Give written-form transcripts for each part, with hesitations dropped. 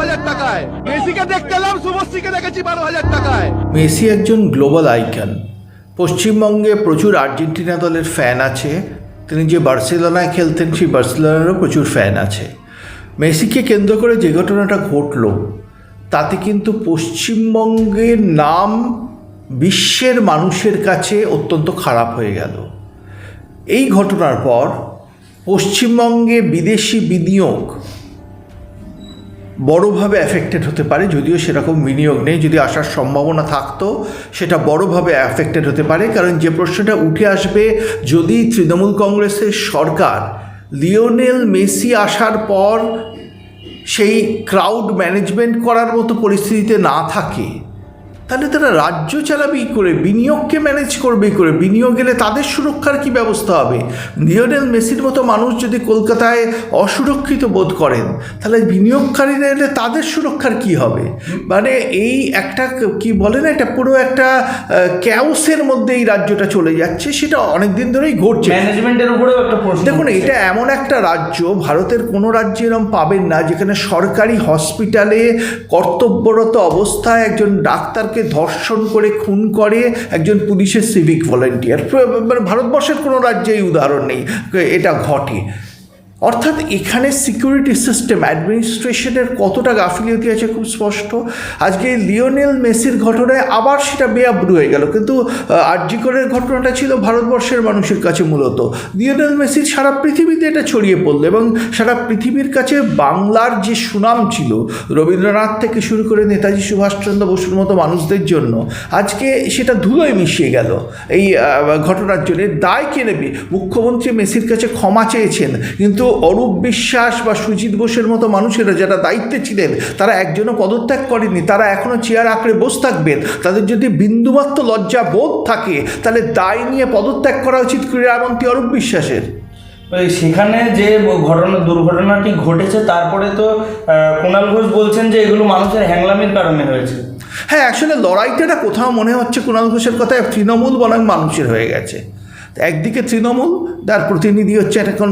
12,000 টাকায়, মেসিকে দেখতে এলাম, শুভশ্রীকে দেখেছি 12,000 টাকায়। মেসি একজন গ্লোবাল আইকন। পশ্চিমবঙ্গে প্রচুর আর্জেন্টিনা দলের ফ্যান আছে। তিনি যে বার্সেলোনায় খেলতেন সেই বার্সেলোনারও প্রচুর ফ্যান আছে। মেসিকে কেন্দ্র করে যে ঘটনাটা ঘটল তাতে কিন্তু পশ্চিমবঙ্গের নাম বিশ্বের মানুষের কাছে অত্যন্ত খারাপ হয়ে গেল। এই ঘটনার পর পশ্চিমবঙ্গে বিদেশি বিনিয়োগ বড়োভাবে অ্যাফেক্টেড হতে পারে, যদিও সেরকম বিনিয়োগ নেই। যদি আসার সম্ভাবনা থাকতো সেটা বড়োভাবে অ্যাফেক্টেড হতে পারে। কারণ যে প্রশ্নটা উঠে আসবে, যদি তৃণমূল কংগ্রেসের সরকার লিওনেল মেসি আসার পর সেই ক্রাউড ম্যানেজমেন্ট করার মতো পরিস্থিতিতে না থাকে, তাহলে তারা রাজ্য চালাবে কী করে, বিনিয়োগকে ম্যানেজ করবে কী করে, বিনিয়োগ এলে তাদের সুরক্ষার কী ব্যবস্থা হবে? লিওনেল মেসির মতো মানুষ যদি কলকাতায় অসুরক্ষিত বোধ করেন, তাহলে বিনিয়োগকারীরা এলে তাদের সুরক্ষার কী হবে? মানে এই একটা কি বলে না, এটা পুরো একটা ক্যাওসের মধ্যে এই রাজ্যটা চলে যাচ্ছে। সেটা অনেক দিন ধরেই ঘটছে। ম্যানেজমেন্টের উপরেও একটা প্রশ্ন। দেখুন, এটা এমন একটা রাজ্য, ভারতের কোনো রাজ্যে এরকম পাবেন না যেখানে সরকারি হসপিটালে কর্তব্যরত অবস্থায় একজন ডাক্তারকে ধর্ষণ করে খুন করে একজন পুলিশের সিভিক ভলেন্টিয়ার। ভারতবর্ষের কোনো রাজ্যে এই উদাহরণ নেই এটা ঘটে। অর্থাৎ এখানে সিকিউরিটি সিস্টেম, অ্যাডমিনিস্ট্রেশনের কতটা গাফিলতি আছে খুব স্পষ্ট। আজকে লিওনেল মেসির ঘটনায় আবার সেটা বেআব্রু হয়ে গেল, কিন্তু আরজি করের ঘটনাটা ছিল ভারতবর্ষের মানুষের কাছে মূলত। লিওনেল মেসির সারা পৃথিবীতে এটা ছড়িয়ে পড়লো এবং সারা পৃথিবীর কাছে বাংলার যে সুনাম ছিল রবীন্দ্রনাথ থেকে শুরু করে নেতাজি সুভাষচন্দ্র বসুর মতো মানুষদের জন্য, আজকে সেটা ধুলোয় মিশিয়ে গেল এই ঘটনার জন্য। দায় কে নেবে? মুখ্যমন্ত্রী মেসির কাছে ক্ষমা চেয়েছেন, কিন্তু অরূপ বিশ্বাস বা সুজিত বোসের মতো মানুষেরা যারা দায়িত্বে ছিলেন তারা একজনও পদত্যাগ করেনি। তারা এখনও চেয়ার আঁকড়ে বসে থাকবেন। তাদের যদি বিন্দুমাত্র লজ্জা বোধ থাকে তাহলে দায় নিয়ে পদত্যাগ করা উচিত ক্রীড়ামন্ত্রী অরূপ বিশ্বাসের। সেখানে যে দুর্ঘটনাটি ঘটেছে তারপরে তো কুণাল ঘোষ বলছেন যে এগুলো মানুষের হ্যাংলামির কারণে হয়েছে। হ্যাঁ, আসলে লড়াইটা কোথাও মনে হচ্ছে কুণাল ঘোষের কথায় তৃণমূল বনাম মানুষের হয়ে গেছে। একদিকে তৃণমূল, তার প্রতিনিধি হচ্ছে এখন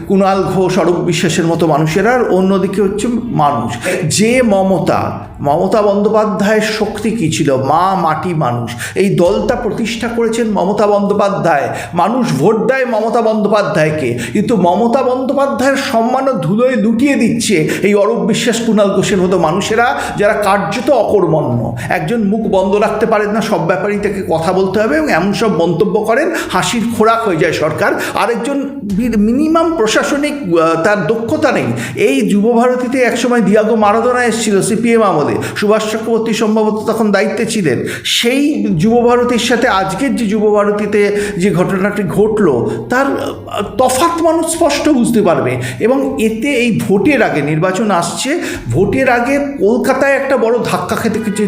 কুণাল ঘোষ, অরূপ বিশ্বাসের মতো মানুষেরা, আর অন্যদিকে হচ্ছে মানুষ। যে মমতা বন্দ্যোপাধ্যায়ের শক্তি কী ছিল? মা, মাটি, মানুষ। এই দলটা প্রতিষ্ঠা করেছেন মমতা বন্দ্যোপাধ্যায়। মানুষ ভোট দেয় মমতা বন্দ্যোপাধ্যায়কে, কিন্তু মমতা বন্দ্যোপাধ্যায়ের সম্মানও ধুলোয় লুটিয়ে দিচ্ছে এই অরূপ বিশ্বাস, কুণাল ঘোষের মতো মানুষেরা, যারা কার্যত অকর্মণ্য। একজন মুখ বন্ধ রাখতে পারেন না, সব ব্যাপারেই তাকে কথা বলতে হবে এবং এমন সব মন্তব্য করেন হাসির খোরাক হয়ে যায় সরকার। আরেকজন মিনিমাম প্রশাসনিক তার দক্ষতা নেই। এই যুবভারতীতে একসময় দিয়াগো মারাদোনা এসেছিল সিপিএম আমলে, সুভাষ চক্রবর্তী সম্ভবত তখন দায়িত্বে ছিলেন। সেই যুবভারতীর সাথে আজকের যে যুবভারতীতে যে ঘটনাটি ঘটলো তার তফাৎ মানুষ স্পষ্ট বুঝতে পারবে। এবং এতে এই ভোটের আগে, নির্বাচন আসছে, ভোটের আগে কলকাতায় একটা বড় ধাক্কা খেতে কিছু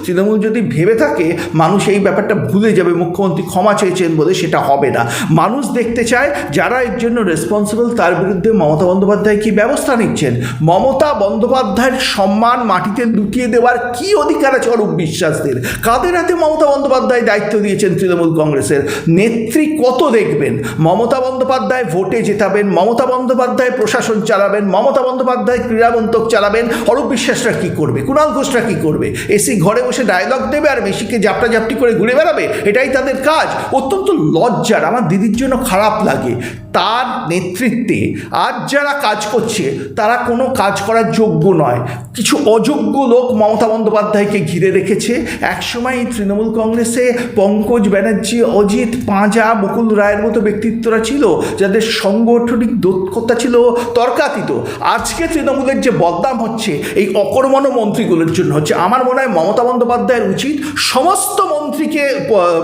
তৃণমূল যদি ভেবে থাকে মানুষ এই ব্যাপারটা ভুলে যাবে, মুখ্যমন্ত্রী ক্ষমা চেয়েছেন বলে, সেটা হবে না। মানুষ দেখতে চায় যারা এর জন্য রেসপন্সিবল তার বিরুদ্ধে মমতা বন্দ্যোপাধ্যায় কী ব্যবস্থা নিচ্ছেন। মমতা বন্দ্যোপাধ্যায়ের সম্মান মাটিতে লুটিয়ে দেওয়ার কী অধিকার আছে অরূপ বিশ্বাসদের? কাদের হাতে মমতা বন্দ্যোপাধ্যায় দায়িত্ব দিয়েছেন তৃণমূল কংগ্রেসের নেত্রী? কত দেখবেন মমতা বন্দ্যোপাধ্যায় ভোটে জেতাবেন, মমতা বন্দ্যোপাধ্যায় প্রশাসন চালাবেন, মমতা বন্দ্যোপাধ্যায় ক্রীড়ামন্ত্রক চালাবেন, অরূপ বিশ্বাসরা কী করবে, কুণাল ঘোষরা কী করবে? এসি ঘরে বসে ডায়লগ দেবে আর মেসিকে জাপটি করে ঘুরে বেড়াবে, এটাই তাদের কাজ। অত্যন্ত লজ্জার, আমার দিদির জন্য খারাপ লাগে। তার নেতৃত্বে আজ যারা কাজ করছে তারা কোনো কাজ করার যোগ্য নয়। কিছু অযোগ্য লোক মমতা বন্দ্যোপাধ্যায়কে ঘিরে রেখেছে। একসময় তৃণমূল কংগ্রেসে পঙ্কজ ব্যানার্জি, অজিত পাঁজা, মুকুল রায়ের মতো ব্যক্তিত্বরা ছিল যাদের সাংগঠনিক দক্ষতা ছিল তর্কাতীত। আজকে তৃণমূলের যে বদনাম হচ্ছে এই অকর্মণ্য মন্ত্রীগুলোর জন্য হচ্ছে। আমার মনে হয় মমতা বন্দ্যোপাধ্যায়ের উচিত সমস্ত মন্ত্রীকে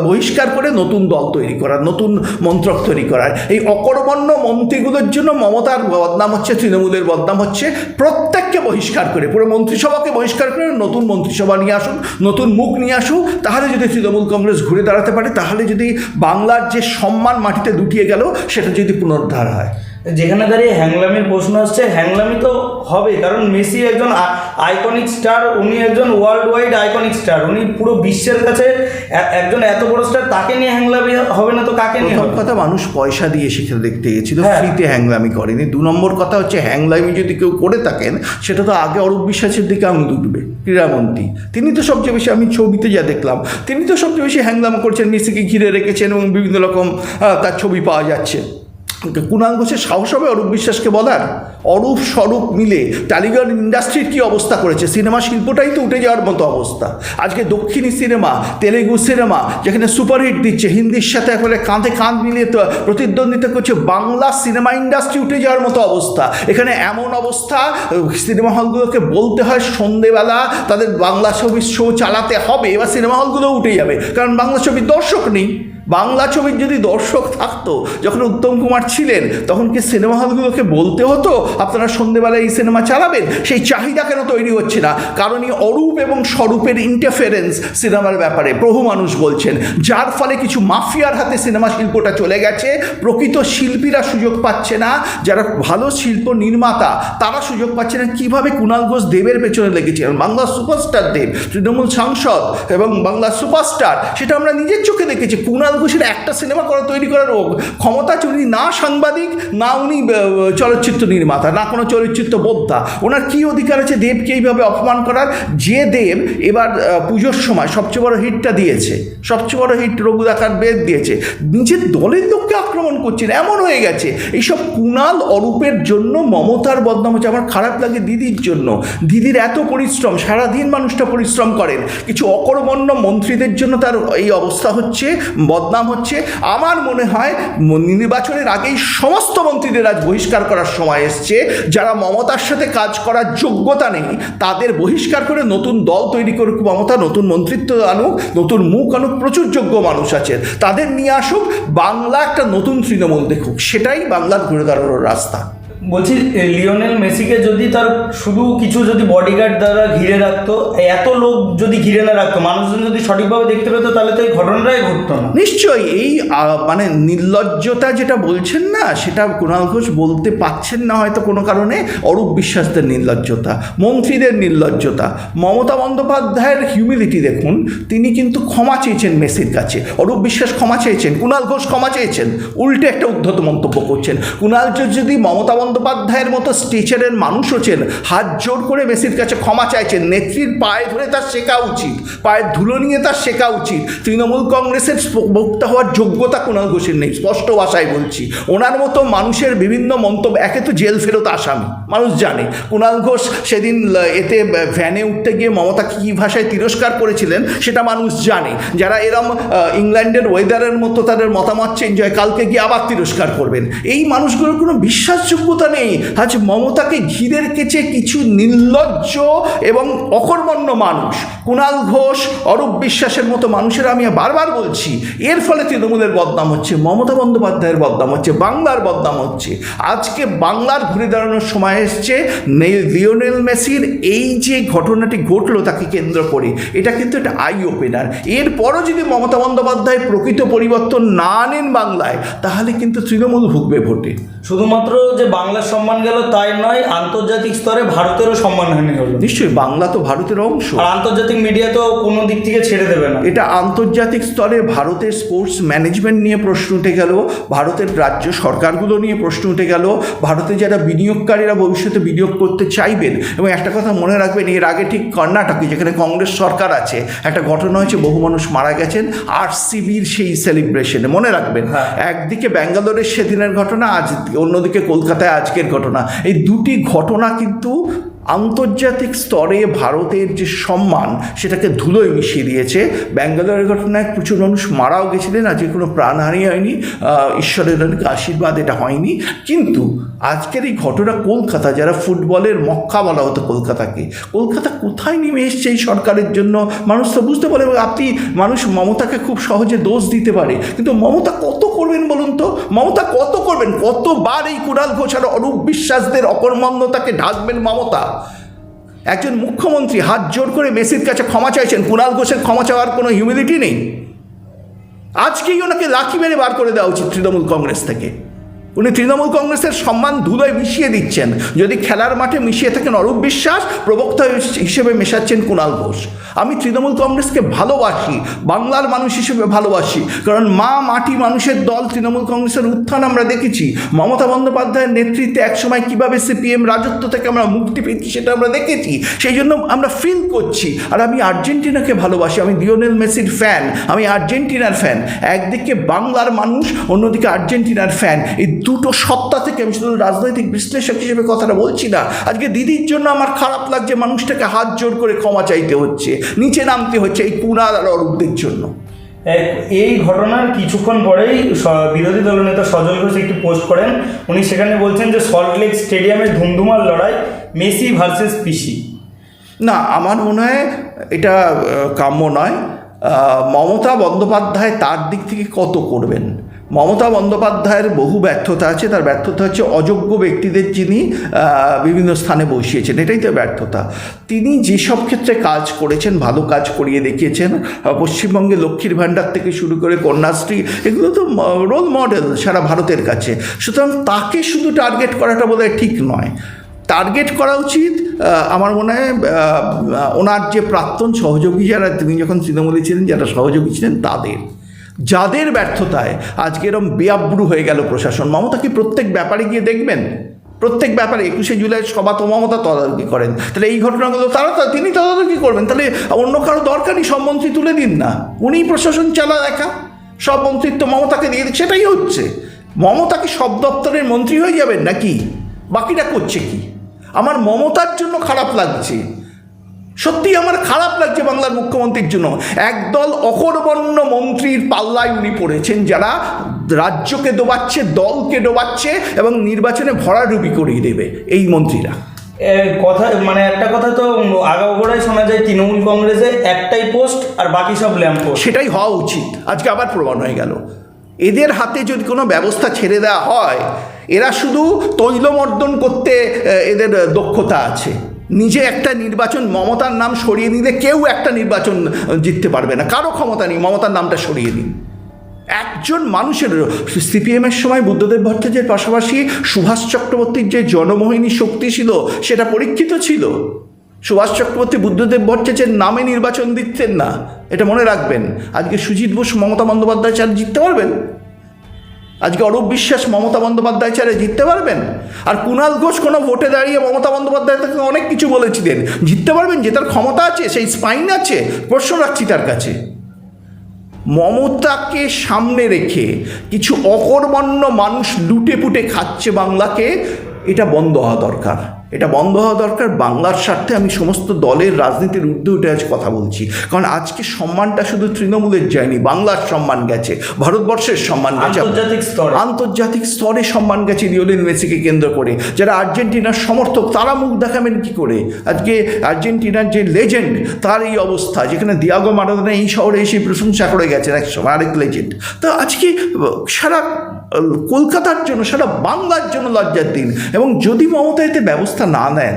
বহিষ্কার করে নতুন দল তৈরি করার, নতুন মন্ত্রক তৈরি করার। এই অকর্মণ্য মন্ত্রীগুলোর জন্য মমতার বদনাম হচ্ছে, তৃণমূলের বদনাম হচ্ছে। প্রত্যেককে বহিষ্কার করে, পুরো মন্ত্রিসভাকে বহিষ্কার করে নতুন মন্ত্রিসভা নিয়ে আসুন, নতুন মুখ নিয়ে আসুন। তাহলে যদি তৃণমূল কংগ্রেস ঘুরে দাঁড়াতে পারে, তাহলে যদি বাংলার যে সম্মান মাটিতে লুটিয়ে গেল সেটা যদি পুনরুদ্ধার হয়। যেখানে দাঁড়িয়ে হ্যাংলামির প্রশ্ন আসছে, হ্যাংলামি তো হবে, কারণ মেসি একজন আইকনিক স্টার, উনি একজন ওয়ার্ল্ড ওয়াইড আইকনিক স্টার, উনি পুরো বিশ্বের কাছে একজন এত বড় স্টার, তাকে নিয়ে হ্যাংলামি হবে না তো কাকে নিয়ে? প্রথম কথা, মানুষ পয়সা দিয়ে সেখানে দেখতে গেছিল, হ্যাঁ। ফ্রিতে হ্যাংলামি করেনি। 2 নম্বর কথা হচ্ছে, হ্যাংলামি যদি কেউ করে থাকেন সেটা তো আগে অরূপ বিশ্বাসের দিকে আঙুল উঠবে, ক্রীড়ামন্ত্রী। তিনি তো সবচেয়ে বেশি, আমি ছবিতে যা দেখলাম, তিনি তো সবচেয়ে বেশি হ্যাংলামি করছেন, মেসিকে ঘিরে রেখেছেন এবং বিভিন্ন রকম তার ছবি পাওয়া যাচ্ছে। কুণাল ঘোষের সাহস হবে অরূপ বিশ্বাসকে বলার? অরূপ স্বরূপ মিলে টালিগঞ্জ ইন্ডাস্ট্রির কী অবস্থা করেছে, সিনেমা শিল্পটাই তো উঠে যাওয়ার মতো অবস্থা। আজকে দক্ষিণী সিনেমা, তেলেগু সিনেমা যেখানে সুপারহিট দিচ্ছে, হিন্দির সাথে একেবারে কাঁধে কাঁধ মিলিয়ে তো প্রতিদ্বন্দ্বিতা করছে, বাংলা সিনেমা ইন্ডাস্ট্রি উঠে যাওয়ার মতো অবস্থা। এখানে এমন অবস্থা, সিনেমা হলগুলোকে বলতে হয় সন্ধেবেলা তাদের বাংলা ছবির শো চালাতে হবে, এবার সিনেমা হলগুলো উঠে যাবে, কারণ বাংলা ছবির দর্শক নেই। বাংলা ছবির যদি দর্শক থাকতো, যখন উত্তম কুমার ছিলেন, তখন কি সিনেমা হলগুলোকে বলতে হতো আপনারা সন্ধ্যেবেলায় এই সিনেমা চালাবেন? সেই চাহিদা কেন তৈরি হচ্ছে না? কারণ এই অরূপ এবং স্বরূপের ইন্টারফারেন্স সিনেমার ব্যাপারে বহু মানুষ বলছেন, যার ফলে কিছু মাফিয়ার হাতে সিনেমা শিল্পটা চলে গেছে। প্রকৃত শিল্পীরা সুযোগ পাচ্ছে না, যারা ভালো শিল্প নির্মাতা তারা সুযোগ পাচ্ছে না। কীভাবে কুণাল ঘোষ দেবের পেছনে লেগেছিলেন, বাংলা সুপারস্টার দেব, তৃণমূল সাংসদ এবং বাংলা সুপারস্টার, সেটা আমরা নিজের চোখে দেখেছি। কুণাল ঘোষের একটা সিনেমা তৈরি করার ক্ষমতা, উনি না সাংবাদিক, না উনি চলচ্চিত্র নির্মাতা, না কোনো চলচ্চিত্র বোদ্ধা। ওনার কী অধিকার আছে দেবকে এইভাবে অপমান করার? যে দেব এবার পুজোর সময় সবচেয়ে বড় হিটটা দিয়েছে, সবচেয়ে বড় হিট রঘুদাকার বেদ দিয়েছে, নিজের দলের লোককে আক্রমণ করছেন, এমন হয়ে গেছে। এইসব কুণাল অরূপের জন্য মমতার বদনাম হচ্ছে। আমার খারাপ লাগে দিদির জন্য, দিদির এত পরিশ্রম, সারাদিন মানুষটা পরিশ্রম করেন, কিছু অকর্মণ্য মন্ত্রীদের জন্য তার এই অবস্থা হচ্ছে, বদনাম হচ্ছে। আমার মনে হয় নির্বাচনের আগেই সমস্ত মন্ত্রীদের আজ বহিষ্কার করার সময় এসছে। যারা মমতার সাথে কাজ করার যোগ্যতা নেই তাদের বহিষ্কার করে নতুন দল তৈরি করুক মমতা, নতুন মন্ত্রিত্ব আনুক, নতুন মুখ আনুক, প্রচুর যোগ্য মানুষ আছেন তাদের নিয়ে আসুক, বাংলা একটা নতুন তৃণমূল দেখুক, সেটাই বাংলার ঘুরে দাঁড়ানোর রাস্তা। বলছি, লিওনেল মেসিকে যদি তার শুধু কিছু যদি বডিগার্ড দ্বারা ঘিরে রাখতো, এত লোক যদি ঘিরে না রাখতো, মানুষজন যদি সঠিকভাবে দেখতে পেতো, তাহলে তো এই ঘটনাটাই ঘটতো না। নিশ্চয়ই এই মানে নির্লজ্জতা যেটা বলছেন না, সেটা কুণাল ঘোষ বলতে পাচ্ছেন না হয়তো কোনো কারণে। অরূপ বিশ্বাসদের নির্লজ্জতা, মন্ত্রীদের নির্লজ্জতা, মমতা বন্দ্যোপাধ্যায়ের হিউমিলিটি দেখুন, তিনি কিন্তু ক্ষমা চেয়েছেন মেসির কাছে। অরূপ বিশ্বাস ক্ষমা চেয়েছেন, কুণাল ঘোষ ক্ষমা চেয়েছেন, উল্টে একটা উদ্ধত মন্তব্য করছেন। কুণাল ঘোষ যদি মমতা বন্দ্যোপাধ্যায়ের মতো স্টেচারের মানুষ হচ্ছেন, হাত জোর করে মেসির কাছে ক্ষমা চাইছেন, নেত্রীর পায়ে ধরে তার শেখা উচিত, পায়ের ধুলো নিয়ে তার শেখা উচিত। তৃণমূল কংগ্রেসের বক্তা হওয়ার যোগ্যতা কুণাল ঘোষের নেই, স্পষ্ট ভাষায় বলছি। ওনার মতো মানুষের বিভিন্ন মন্তব্য, একে তো জেল ফেরত আসামি, মানুষ জানে। কুণাল ঘোষ সেদিন এতে ভ্যানে উঠতে গিয়ে মমতাকে কী ভাষায় তিরস্কার করেছিলেন সেটা মানুষ জানে। যারা এরম ইংল্যান্ডের ওয়েদারের মতো তাদের মতামত চেঞ্জ হয়, কালকে গিয়ে আবার তিরস্কার করবেন, এই মানুষগুলোর কোনো বিশ্বাসযোগ্যতা নেই। আজ মমতাকে ঘিরে রেখেছে কিছু নির্লজ্জ এবং অকর্মণ্য মানুষ, কুণাল ঘোষ, অরূপ বিশ্বাসের মতো মানুষের। আমি বারবার বলছি, এর ফলে তৃণমূলের বদনাম হচ্ছে, মমতা বন্দ্যোপাধ্যায়ের বদনাম হচ্ছে, বাংলার বদনাম হচ্ছে। আজকে বাংলার ঘুরে দাঁড়ানোর সময় এসছে। লিওনেল মেসির এই যে ঘটনাটি ঘটলো তাকে কেন্দ্র করে, এটা কিন্তু একটা আই ওপেনার। এরপরও যদি মমতা বন্দ্যোপাধ্যায় প্রকৃত পরিবর্তন না আনেন বাংলায়, তাহলে কিন্তু তৃণমূল ভুগবে ভোটে। শুধুমাত্র যে বাংলার সম্মান গেল তাই নয়, আন্তর্জাতিক স্তরে ভারতেরও সম্মানহানি হলো। নিশ্চয়ই, বাংলা তো ভারতের অংশ, আর আন্তর্জাতিক মিডিয়া তো কোনো দিক থেকে ছেড়ে দেবে না। এটা আন্তর্জাতিক স্তরে ভারতের স্পোর্টস ম্যানেজমেন্ট নিয়ে প্রশ্ন উঠে গেল, ভারতের রাজ্য সরকারগুলো নিয়ে প্রশ্ন উঠে গেল, ভারতে যারা বিনিয়োগকারীরা ভবিষ্যতে বিনিয়োগ করতে চাইবেন। এবং একটা কথা মনে রাখবেন, এর আগে ঠিক কর্ণাটকে যেখানে কংগ্রেস সরকার আছে, একটা ঘটনা হয়েছে, বহু মানুষ মারা গেছেন আরসিবির সেই সেলিব্রেশনে, মনে রাখবেন। একদিকে ব্যাঙ্গালোরের সেদিনের ঘটনা, আজ অন্যদিকে কলকাতায় আজকের ঘটনা। এই দুটি ঘটনা কিন্তু আন্তর্জাতিক স্তরে ভারতের যে সম্মান সেটাকে ধুলোয় মিশিয়ে দিয়েছে। ব্যাঙ্গালোরের ঘটনায় প্রচুর মানুষ মারাও গেছিলেন, আজকে কোনো প্রাণহানি হয়নি, ঈশ্বরের আশীর্বাদ এটা হয়নি। কিন্তু আজকের এই ঘটনা কলকাতা, যারা ফুটবলের মক্কা বলা হতো কলকাতাকে, কলকাতা কোথায় নেমে এসছে এই সরকারের জন্য? মানুষ তো বুঝতে পারে। আপনি মানুষ মমতাকে খুব সহজে দোষ দিতে পারে, কিন্তু মমতা কত করবেন বলুন তো? মমতা কত করবেন? কতবার এই কুণাল ঘোষ আর অরূপ বিশ্বাসদের অকর্মণ্যতাকে ঢাকবেন মমতা? একজন মুখ্যমন্ত্রী হাত জোর করে মেসির কাছে ক্ষমা চাইছেন, কুণাল ঘোষের ক্ষমা চাওয়ার কোনো হিউমিলিটি নেই। আজকেই ওনাকে লাথি মেরে বার করে দেওয়া উচিত তৃণমূল কংগ্রেস থেকে। উনি তৃণমূল কংগ্রেসের সম্মান ধুলোয় মিশিয়ে দিচ্ছেন। যদি খেলার মাঠে মিশিয়ে থাকেন অরূপ বিশ্বাস, প্রবক্তা হিসেবে মেশাচ্ছেন কুণাল ঘোষ। আমি তৃণমূল কংগ্রেসকে ভালোবাসি, বাংলার মানুষ হিসেবে ভালোবাসি, কারণ মা মাটি মানুষের দল তৃণমূল কংগ্রেসের উত্থান আমরা দেখেছি। মমতা বন্দ্যোপাধ্যায়ের নেতৃত্বে একসময় কীভাবে সিপিএম রাজত্ব থেকে আমরা মুক্তি পেয়েছি সেটা আমরা দেখেছি, সেই জন্য আমরা ফিল করছি। আর আমি আর্জেন্টিনাকে ভালোবাসি, আমি লিওনেল মেসির ফ্যান, আমি আর্জেন্টিনার ফ্যান। একদিকে বাংলার মানুষ, অন্যদিকে আর্জেন্টিনার ফ্যান, এই দুটো সত্তা থেকে আমি শুধু রাজনৈতিক বিশ্লেষক হিসেবে কথাটা বলছি না। আজকে দিদির জন্য আমার খারাপ লাগছে, মানুষটাকে হাত জোর করে ক্ষমা চাইতে হচ্ছে, নিচে নামতে হচ্ছে এই কুণাল আর অরূপদের জন্য। এই ঘটনার কিছুক্ষণ পরেই বিরোধী দলনেতা সজল ঘোষ একটি পোস্ট করেন। উনি সেখানে বলছেন যে সল্টলেক স্টেডিয়ামে ধুমধুমার লড়াই, মেসি ভার্সেস পিসি। না, আমার মনে হয় এটা কাম্য নয়। মমতা বন্দ্যোপাধ্যায় তার দিক থেকে কত করবেন? মমতা বন্দ্যোপাধ্যায়ের বহু ব্যর্থতা আছে, তার ব্যর্থতা হচ্ছে অযোগ্য ব্যক্তিদের যিনি বিভিন্ন স্থানে বসিয়েছেন, এটাই তো ব্যর্থতা। তিনি যেসব ক্ষেত্রে কাজ করেছেন, ভালো কাজ করিয়ে দেখিয়েছেন। পশ্চিমবঙ্গে লক্ষ্মীর ভাণ্ডার থেকে শুরু করে কন্যাশ্রী, এগুলো তো রোল মডেল সারা ভারতের কাছে। সুতরাং তাকে শুধু টার্গেট করাটা বোধহয় ঠিক নয়। টার্গেট করা উচিত আমার মনে হয় ওনার যে প্রাক্তন সহযোগী যারা, তিনি যখন তৃণমূলে ছিলেন যারা সহযোগী ছিলেন তাদের, যাদের ব্যর্থতায় আজকে এরকম বেআব্রু হয়ে গেল প্রশাসন। মমতা কি প্রত্যেক ব্যাপারে গিয়ে দেখবেন? প্রত্যেক ব্যাপারে 21শে জুলাই সভা তো মমতা তদারকি করেন, তাহলে এই ঘটনাগুলো তিনি তদারকি করবেন, তাহলে অন্য কারো দরকারই, সব মন্ত্রী তুলে দিন না, উনিই প্রশাসন চালা দেখা, সব মন্ত্রিত্ব মমতাকে দিয়ে দিন। সেটাই হচ্ছে। মমতা কি সব দপ্তরের মন্ত্রী হয়ে যাবেন নাকি? বাকিটা করছে কি? আমার মমতার জন্য খারাপ লাগছে, সত্যি আমার খারাপ লাগছে বাংলার মুখ্যমন্ত্রীর জন্য। একদল অকর্মণ্য মন্ত্রীর পাল্লায় উনি পড়েছেন, যারা রাজ্যকে ডোবাচ্ছে, দলকে ডোবাচ্ছে এবং নির্বাচনে ভরাডুবি করিয়ে দেবে এই মন্ত্রীরা। কথা মানে একটা কথা তো আগাগোড়াই শোনা যায় তৃণমূল কংগ্রেসে একটাই পোস্ট আর বাকি সব ল্যাম্প পোস্ট। সেটাই হওয়া উচিত, আজকে আবার প্রমাণ হয়ে গেল। এদের হাতে যদি কোনো ব্যবস্থা ছেড়ে দেওয়া হয়, এরা শুধু তৈলমর্দন করতে এদের দক্ষতা আছে। নিজে একটা নির্বাচন মমতার নাম সরিয়ে নিলে কেউ একটা নির্বাচন জিততে পারবে না, কারো ক্ষমতা নেই। মমতার নামটা সরিয়ে দিন। একজন মানুষের, সিপিএমের সময় বুদ্ধদেব ভট্টাচার্যের পাশাপাশি সুভাষ চক্রবর্তীর যে জনমোহিনী শক্তি ছিল সেটা পরীক্ষিত ছিল। সুভাষ চক্রবর্তী বুদ্ধদেব ভট্টাচার্যের নামে নির্বাচন দিচ্ছেন না, এটা মনে রাখবেন। আজকে সুজিত বোস মমতা বন্দ্যোপাধ্যায় ছাড়া জিততে পারবেন? আজকে অরূপ বিশ্বাস মমতা বন্দ্যোপাধ্যায় ছাড়া জিততে পারবেন? আর কুণাল ঘোষ কোনো ভোটে দাঁড়িয়ে মমতা বন্দ্যোপাধ্যায় থেকে অনেক কিছু বলেছিলেন, জিততে পারবেন? যে তার ক্ষমতা আছে, সেই স্পাইন আছে, প্রশ্ন রাখছি তার কাছে। মমতাকে সামনে রেখে কিছু অকর্মণ্য মানুষ লুটে পুটে খাচ্ছে বাংলাকে, এটা বন্ধ হওয়া দরকার। এটা বন্ধ হওয়া দরকার বাংলার স্বার্থে। আমি সমস্ত দলের রাজনীতির ঊর্ধ্বে উঠে আজ কথা বলছি, কারণ আজকে সম্মানটা শুধু তৃণমূলের যায়নি, বাংলার সম্মান গেছে, ভারতবর্ষের সম্মান গেছে, আন্তর্জাতিক স্তরে সম্মান গেছে লিওনেল মেসিকে কেন্দ্র করে। যারা আর্জেন্টিনার সমর্থক তারা মুখ দেখাবেন কী করে? আজকে আর্জেন্টিনার যে লেজেন্ড তার এই অবস্থা, যেখানে দিয়াগো মারাদোনা এই শহরে এসে প্রশংসা করে গেছেন একসময়, আরেক লেজেন্ড। তো আজকে সারা কলকাতার জন্য, সারা বাংলার জন্য লজ্জার দিন। এবং যদি মমতা এতে ব্যবস্থা না নেন,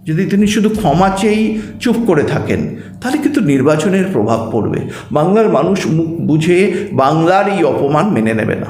যদি তিনি শুধু ক্ষমা চেয়েই চুপ করে থাকেন, তাহলে কিন্তু নির্বাচনের প্রভাব পড়বে। বাংলার মানুষ মুখ বুঝে বাংলার এই অপমান মেনে নেবে না।